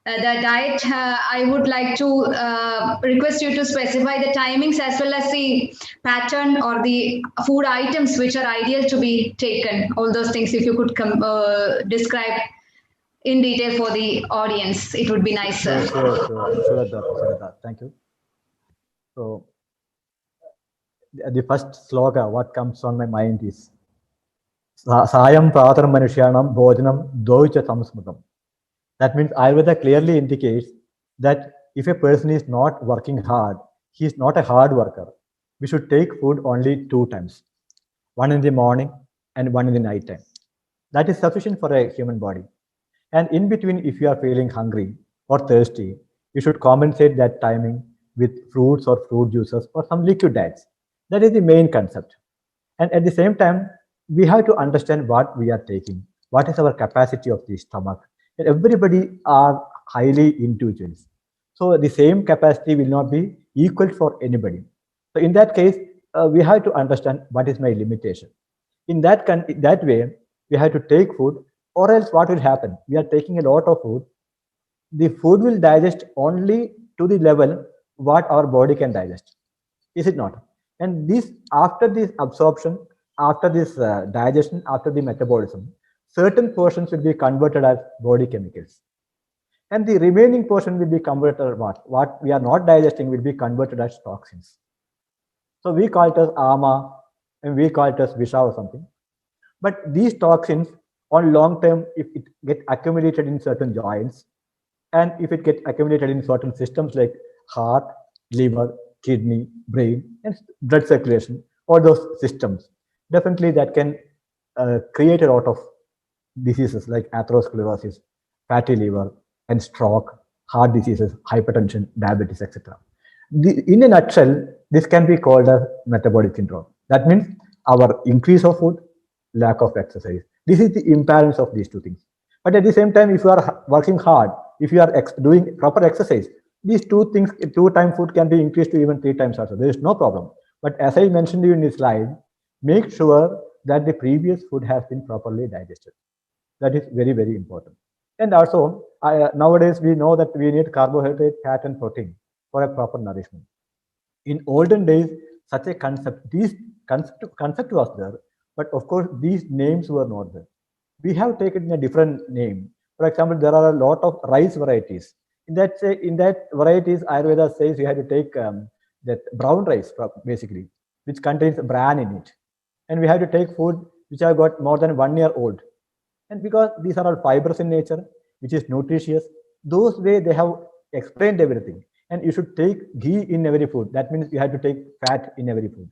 The diet, I would like to request you to specify the timings as well as the pattern or the food items which are ideal to be taken. All those things, if you could describe in detail for the audience, it would be nice, sir. Sure, Dr. Thank you. So, the first slogan, what comes on my mind is Sayam Prathanam Manushyanam Bhojanam Dvoicha Samsmritam. That means Ayurveda clearly indicates that if a person is not working hard, he is not a hard worker. We should take food only 2 times, one in the morning and one in the night time. That is sufficient for a human body. And in between, if you are feeling hungry or thirsty, you should compensate that timing with fruits or fruit juices or some liquid diets. That is the main concept. And at the same time, we have to understand what we are taking, what is our capacity of the stomach. And everybody are highly individuals. So the same capacity will not be equal for anybody. So in that case, we have to understand what is my limitation. In that way, we have to take food, or else what will happen? We are taking a lot of food. The food will digest only to the level what our body can digest. Is it not? And this, after this absorption, after this digestion, after the metabolism, certain portions will be converted as body chemicals. And the remaining portion will be converted what we are not digesting will be converted as toxins. So we call it as ama and we call it as visha or something. But these toxins on long term, if it get accumulated in certain joints, and if it get accumulated in certain systems like heart, liver, kidney, brain, and blood circulation, all those systems, definitely that can create a lot of diseases like atherosclerosis, fatty liver, and stroke, heart diseases, hypertension, diabetes, etc. In a nutshell, this can be called as metabolic syndrome. That means our increase of food, lack of exercise. This is the imbalance of these two things. But at the same time, if you are working hard, if you are doing proper exercise, these two things, 2 times food can be increased to even 3 times also. There is no problem. But as I mentioned to you in this slide, make sure that the previous food has been properly digested. That is very, very important. And also, nowadays we know that we need carbohydrate, fat, and protein for a proper nourishment. In olden days, such a concept, this concept was there, but of course, these names were not there. We have taken a different name. For example, there are a lot of rice varieties. In that varieties, Ayurveda says you have to take that brown rice, basically, which contains bran in it. And we have to take food which have got more than 1 year old. And because these are all fibrous in nature, which is nutritious, those way they have explained everything. And you should take ghee in every food. That means you have to take fat in every food.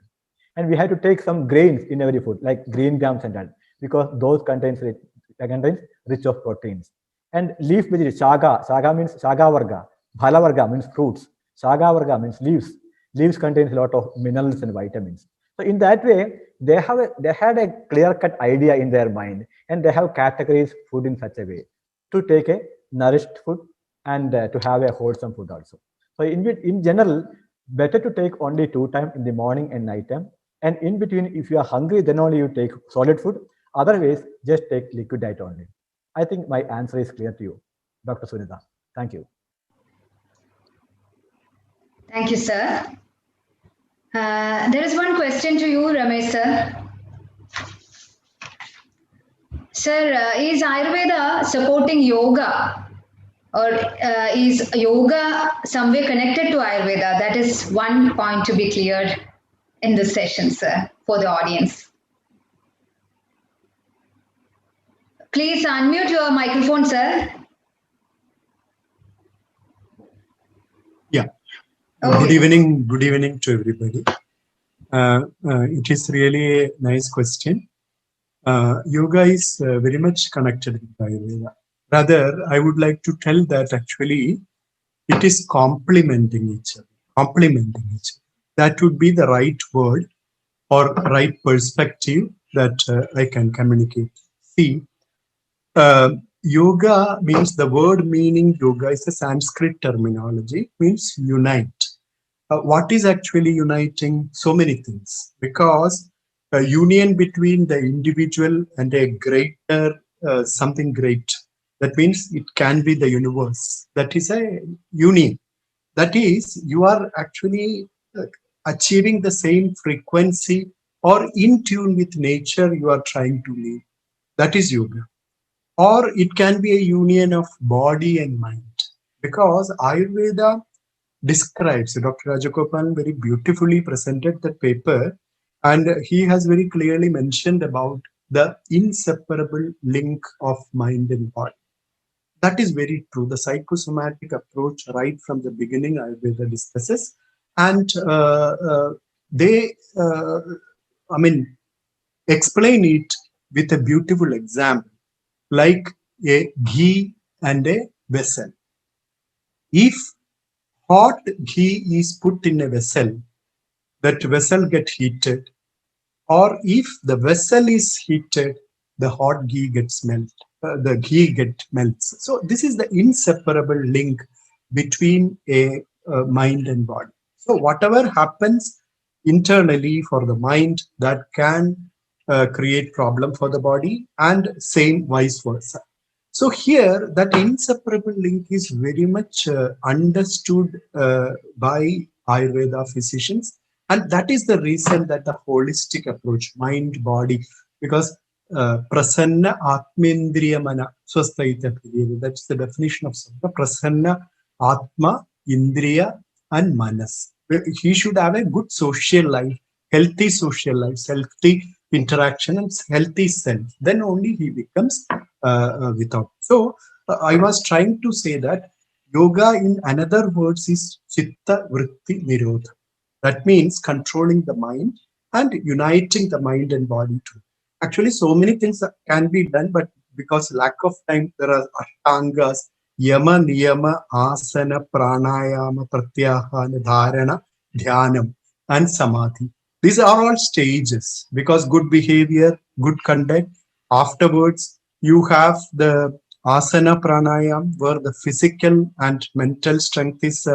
And we have to take some grains in every food, like green grams and that, because those contains rich of proteins. And leaf vegetables, saga means saga varga, bhala varga means fruits, saga varga means leaves. Leaves contains a lot of minerals and vitamins. So in that way, they had a clear-cut idea in their mind, and they have categorized food in such a way to take a nourished food and to have a wholesome food also. So in general, better to take only 2 times in the morning and night time. And in between, if you are hungry, then only you take solid food. Otherwise, just take liquid diet only. I think my answer is clear to you. Dr. Sunitha. Thank you. Thank you, sir. There is one question to you, Ramesh sir. Sir, is Ayurveda supporting yoga, or is yoga somewhere connected to Ayurveda? That is one point to be cleared in this session, sir, for the audience. Please unmute your microphone, sir. Yeah. Okay. Good evening to everybody. It is really a nice question. Yoga is very much connected with Ayurveda. Rather, I would like to tell that actually it is complementing each other. That would be the right word or right perspective that I can communicate. See, yoga means, the word meaning yoga is a Sanskrit terminology, means unite. What is actually uniting? So many things, because a union between the individual and a greater something great. That means it can be the universe. That is a union. That is, you are actually achieving the same frequency or in tune with nature you are trying to live. That is yoga. Or it can be a union of body and mind, because Ayurveda describes, Dr. Rajagopalan very beautifully presented that paper, and he has very clearly mentioned about the inseparable link of mind and body. That is very true. The psychosomatic approach right from the beginning Ayurveda discusses, and they explain it with a beautiful example, like a ghee and a vessel. If hot ghee is put in a vessel, that vessel get heated, or if the vessel is heated, the hot ghee gets melts. So this is the inseparable link between a mind and body. So whatever happens internally for the mind, that can create problem for the body, and same vice versa. So here, that inseparable link is very much understood by Ayurveda physicians, and that is the reason that the holistic approach, mind, body, because prasanna atmendriya mana swasthaita priyada, that's the definition of Sattva. Prasanna, atma, indriya, and manas. He should have a good social life, healthy social life, healthy interaction, and healthy self. Then only he becomes without. So I was trying to say that yoga, in another words, is chitta vritti nirodha. That means controlling the mind and uniting the mind and body too. Actually, so many things can be done, but because lack of time, there are ashtangas, yama, niyama, asana, pranayama, pratyahana, dharana, dhyanam, and samadhi. These are all stages, because good behavior, good conduct. Afterwards, you have the asana pranayam, where the physical and mental strength is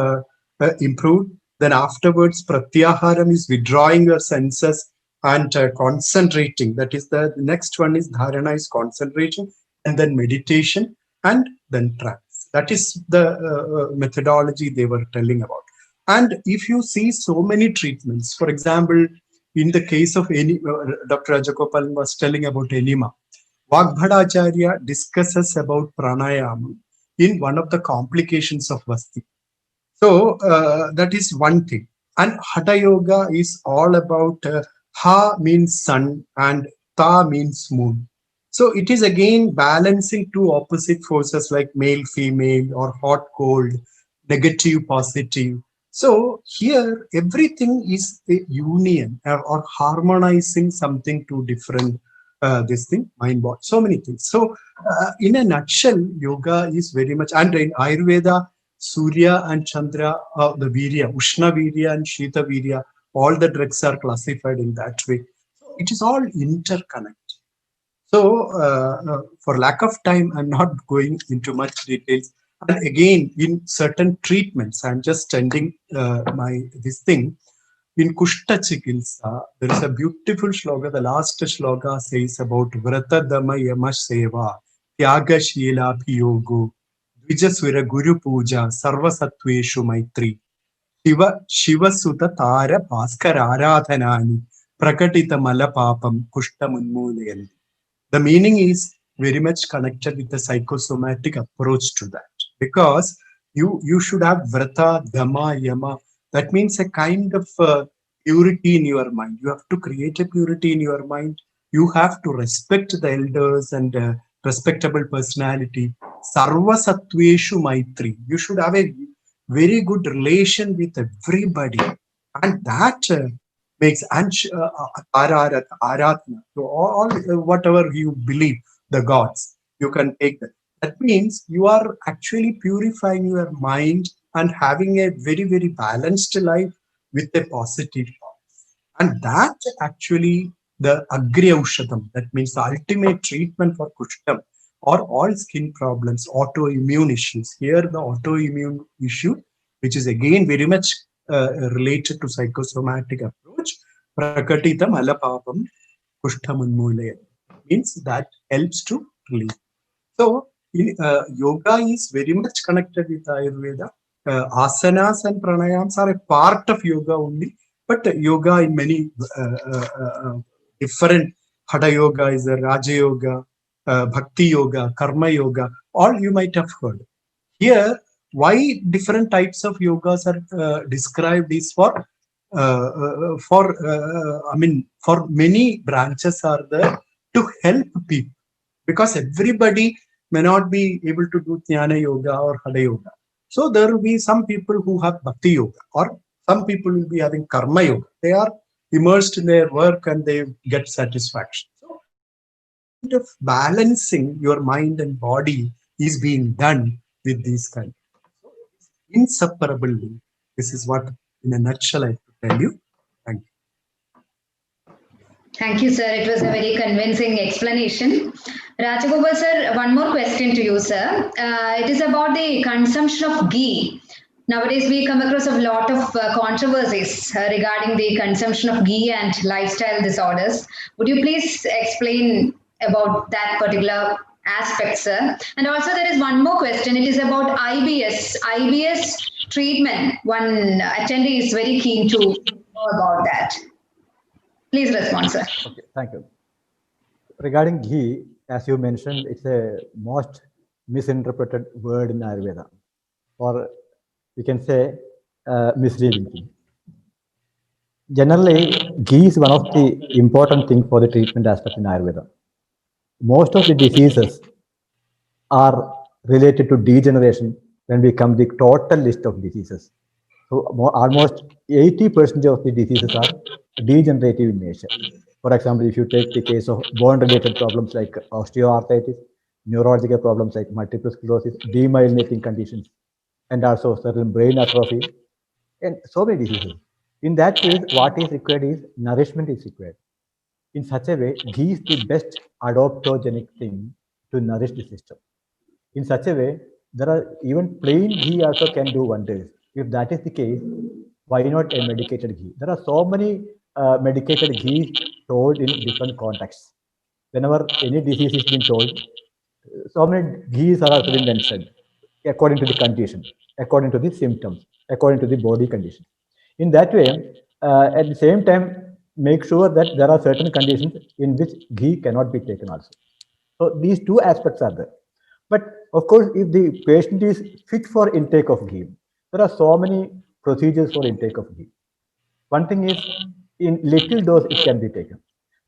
improved. Then afterwards, pratyaharam is withdrawing your senses and concentrating. That is the next one is dharana, is concentration, and then meditation, and then trance. That is the methodology they were telling about. And if you see so many treatments, for example, in the case of Dr. Rajagopalan was telling about enema. Vagbhadacharya discusses about pranayama in one of the complications of Vasti. So that is one thing. And Hatha Yoga is all about Ha means sun and Ta means moon. So it is again balancing two opposite forces like male, female, or hot, cold, negative, positive. So here everything is a union or harmonizing something to different this thing, mind, body, so many things. So in a nutshell, yoga is very much, and in Ayurveda, Surya and Chandra, the Virya, Ushna Virya and Shita Virya, all the drugs are classified in that way. So it is all interconnected. So for lack of time, I'm not going into much details. And again, in certain treatments, I'm just ending this thing. In Kushta Chikilsa, there is a beautiful shloka. The last shloka says about Vrata Dama Yama Seva, Tyaga Shila Piyogo, Vijaswira Guru Puja, Sarvasatveshu Maitri, Shivasuta Tara Bhaskar Aradhanani, Prakatita Malapapam, Kushtamunmulayan. The meaning is very much connected with the psychosomatic approach to that. Because you should have vrata, dhamma, yama. That means a kind of purity in your mind. You have to create a purity in your mind. You have to respect the elders and respectable personality. Sarva satveshu maitri. You should have a very good relation with everybody. And that makes aradhana. So all whatever you believe, the gods, you can take that. That means you are actually purifying your mind and having a very, very balanced life with a positive thought. And that actually the Agri-Aushadam, that means the ultimate treatment for Kushtam or all skin problems, autoimmune issues. Here the autoimmune issue, which is again very much related to psychosomatic approach, Prakatita Malapapam Kushtamunmulaya, means that helps to relieve. So yoga is very much connected with Ayurveda. Asanas and pranayams are a part of yoga only, but yoga in many different, Hatha yoga is a Raja yoga, Bhakti yoga, Karma yoga, all you might have heard. Here, why different types of yogas are described is for many branches are there to help people, because everybody may not be able to do Jnana yoga or Hatha yoga. So there will be some people who have Bhakti yoga, or some people will be having Karma yoga. They are immersed in their work and they get satisfaction. So kind of balancing your mind and body is being done with these kind. So inseparably, this is what in a nutshell I have to tell you. Thank you. Thank you, sir. It was a very convincing explanation. Rajagopal sir, one more question to you, sir. It is about the consumption of ghee. Nowadays, we come across a lot of controversies regarding the consumption of ghee and lifestyle disorders. Would you please explain about that particular aspect, sir? And also, there is one more question. It is about IBS. IBS treatment. One attendee is very keen to know about that. Please respond, sir. Okay, thank you. Regarding ghee, as you mentioned, it's a most misinterpreted word in Ayurveda, or we can say misleading thing. Generally, ghee is one of the important things for the treatment aspect in Ayurveda. Most of the diseases are related to degeneration when we come the total list of diseases. So almost 80% of the diseases are degenerative in nature. For example, if you take the case of bone-related problems like osteoarthritis, neurological problems like multiple sclerosis, demyelinating conditions, and also certain brain atrophy, and so many diseases. In that case, what is required is nourishment is required. In such a way, ghee is the best adaptogenic thing to nourish the system. In such a way, there are even plain ghee also can do wonders. If that is the case, why not a medicated ghee? There are so many medicated ghees told in different contexts. Whenever any disease is being told, so many ghees are also being mentioned according to the condition, according to the symptoms, according to the body condition. In that way, at the same time, make sure that there are certain conditions in which ghee cannot be taken also. So these two aspects are there. But of course, if the patient is fit for intake of ghee, there are so many procedures for intake of ghee. One thing is, in little dose it can be taken.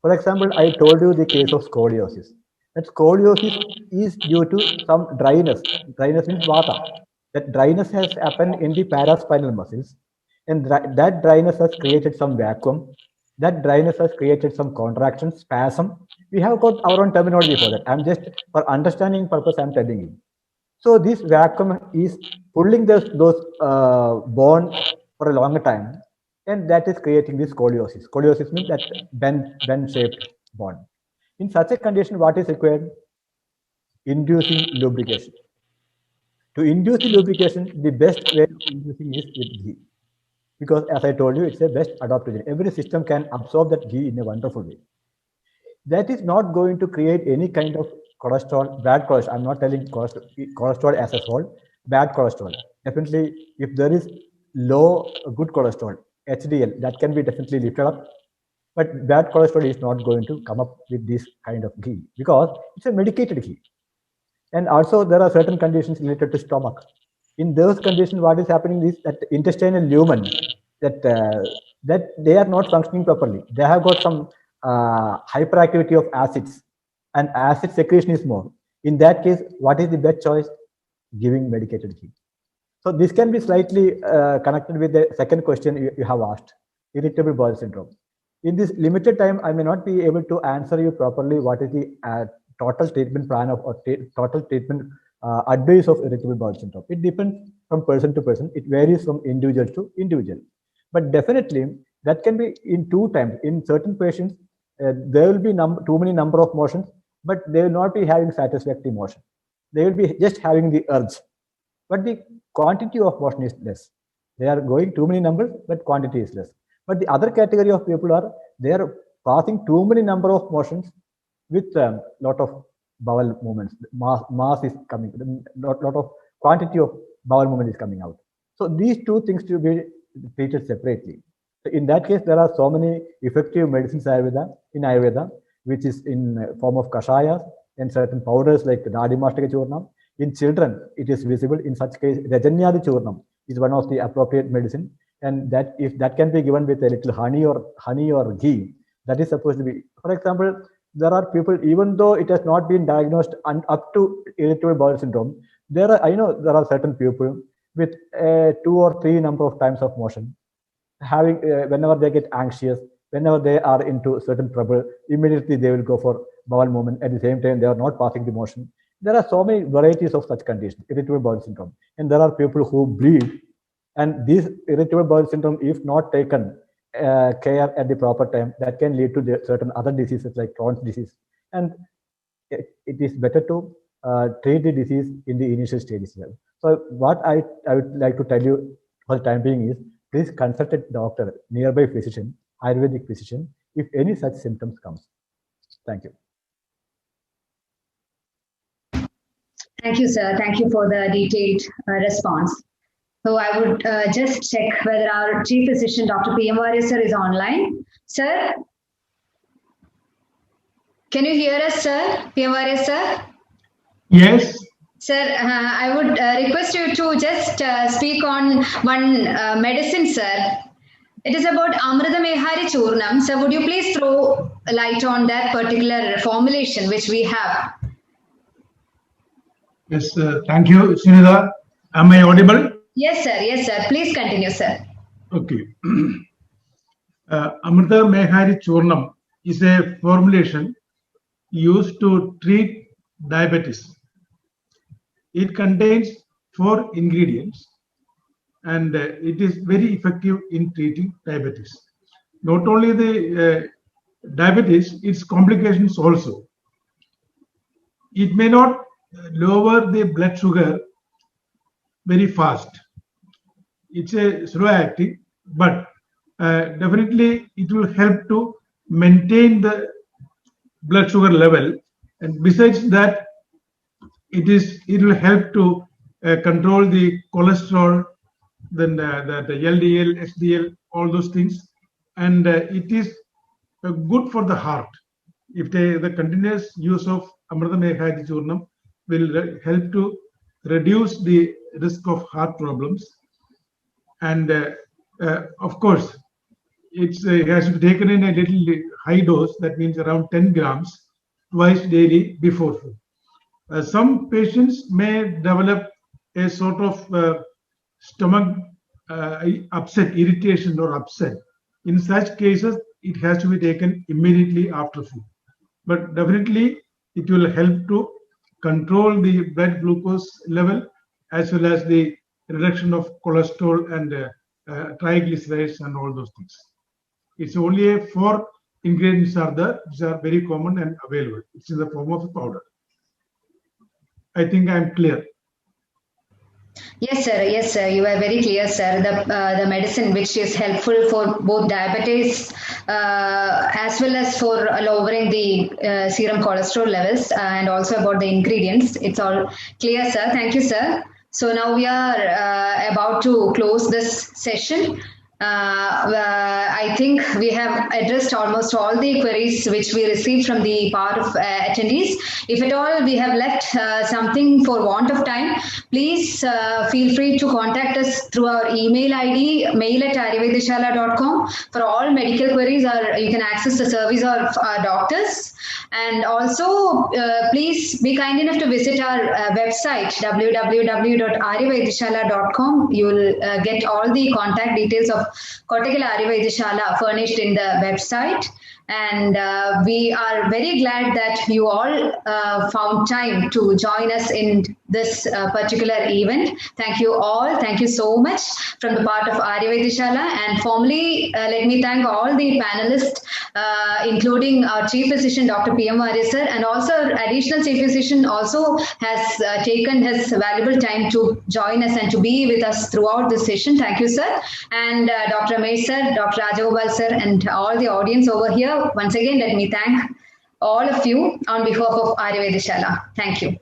For example, I told you the case of scoliosis. That scoliosis is due to some dryness. Dryness means vata. That dryness has happened in the paraspinal muscles, and that dryness has created some vacuum. That dryness has created some contraction, spasm. We have got our own terminology for that. I'm just, for understanding purpose, I'm telling you. So this vacuum is pulling those bone for a longer time, and that is creating this scoliosis. Scoliosis means that bend-shaped bone. In such a condition, what is required? Inducing lubrication. To induce the lubrication, the best way of inducing is with ghee. Because as I told you, it's the best adaptogen. Every system can absorb that ghee in a wonderful way. That is not going to create any kind of cholesterol, bad cholesterol. I'm not telling cholesterol as a whole, bad cholesterol. Definitely, if there is low good cholesterol, HDL, that can be definitely lifted up. But bad cholesterol is not going to come up with this kind of ghee because it's a medicated ghee. And also there are certain conditions related to stomach. In those conditions, what is happening is that the intestinal lumen, that they are not functioning properly. They have got some hyperactivity of acids, and acid secretion is more. In that case, what is the best choice? Giving medicated ghee. So this can be slightly connected with the second question you have asked, irritable bowel syndrome. In this limited time, I may not be able to answer you properly what is the total treatment plan of or total treatment advice of irritable bowel syndrome. It depends from person to person. It varies from individual to individual. But definitely, that can be in two times. In certain patients, there will be too many number of motions, but they will not be having satisfactory motion. They will be just having the urge, but the quantity of motion is less. They are going too many numbers, but quantity is less. But the other category of people are, they are passing too many number of motions with a lot of bowel movements. Mass is coming, lot of quantity of bowel movement is coming out. So these two things to be treated separately. So in that case, there are so many effective medicines in Ayurveda, which is in form of kashayas and certain powders like Nadimastika Churnam. In children, it is visible. In such case, Rajanyadi Churnam is one of the appropriate medicine, and that if that can be given with a little honey or ghee, that is supposed to be. For example, there are people, even though it has not been diagnosed and up to irritable bowel syndrome, I know there are certain people with 2 or 3 number of times of motion, having whenever they get anxious, whenever they are into certain trouble, immediately they will go for bowel movement. At the same time, they are not passing the motion. There are so many varieties of such conditions, irritable bowel syndrome, and there are people who bleed. And this irritable bowel syndrome, if not taken care at the proper time, that can lead to certain other diseases like Crohn's disease. And it is better to treat the disease in the initial stages. So what I would like to tell you for the time being is, please consult a doctor, nearby physician, Ayurvedic physician, if any such symptoms comes. Thank you. Thank you, sir. Thank you for the detailed response. So I would just check whether our chief physician, Dr. P.M. Varia sir, is online. Sir, can you hear us, sir? P.M. Varia sir? Yes. Sir, I would request you to just speak on one medicine, sir. It is about Amrita Mehari Churnam. Sir, would you please throw a light on that particular formulation which we have? Yes, thank you, Sunita. Am I audible? Yes, sir. Yes, sir. Please continue, sir. Okay. Amrita Mehari Churnam is a formulation used to treat diabetes. It contains 4 ingredients, and it is very effective in treating diabetes. Not only the diabetes, its complications also. It may not lower the blood sugar very fast. It's a slow acting, but definitely it will help to maintain the blood sugar level. And besides that, it will help to control the cholesterol, then the LDL, HDL, all those things. And it is good for the heart. If the continuous use of Amrita Mehari Churnam will help to reduce the risk of heart problems. And of course, it has to be taken in a little high dose, that means around 10 grams twice daily before food. Some patients may develop a sort of stomach upset, irritation or upset. In such cases, it has to be taken immediately after food. But definitely, it will help to control the blood glucose level as well as the reduction of cholesterol and triglycerides and all those things. It's only 4 ingredients are there, which are very common and available. It's in the form of a powder. I think I'm clear. Yes, sir. Yes, sir. You are very clear, sir. The medicine which is helpful for both diabetes as well as for lowering the serum cholesterol levels and also about the ingredients. It's all clear, sir. Thank you, sir. So now we are about to close this session. I think we have addressed almost all the queries which we received from the part of attendees. If at all we have left something for want of time, please feel free to contact us through our email ID, mail@aryurvedashala.com. For all medical queries, or you can access the service of our doctors. And also, please be kind enough to visit our website, www.aryurvedashala.com. You will get all the contact details of Kottakkal Aryurvedashala furnished in the website. And we are very glad that you all found time to join us in this particular event. Thank you all. Thank you so much from the part of Aryurvedashala. And formally, let me thank all the panelists, including our Chief Physician, Dr. P.M. Arya sir, and also our additional Chief Physician also has taken his valuable time to join us and to be with us throughout this session. Thank you, sir. And Dr. Ramesh sir, Dr. Rajagopal sir, and all the audience over here. Once again, let me thank all of you on behalf of Aryurvedashala. Thank you.